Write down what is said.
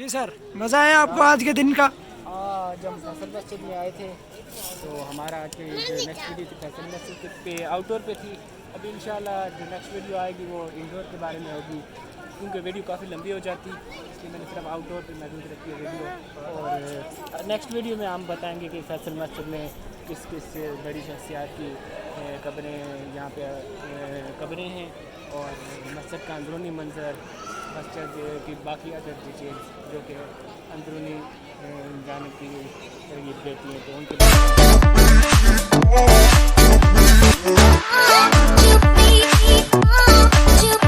जी sir, मज़ा आया आपको आज के दिन का? जब हम फैसल मस्जिद में आए थे तो हमारा आज की जो नेक्स्ट वीडियो थी फैसल मस्जिद पे आउटडोर पे थी। अभी इंशाल्लाह जो नेक्स्ट वीडियो आएगी वो इंडोर के बारे में होगी, क्योंकि वीडियो काफ़ी लंबी हो जाती, इसलिए मैंने सिर्फ आउटडोर पे महदूद रखी है वीडियो। और नेक्स्ट वीडियो में हम बताएंगे कि फैसल मस्जिद में किस किस बड़ी शख्सियात की कब्रें यहाँ पे कब्रें हैं, और मस्जिद का अंदरूनी मंजर, मस्जिद की बाकी अदर डिटेल्स जो कि अंदरूनी जाने की तरगीब देती हैं, तो उनके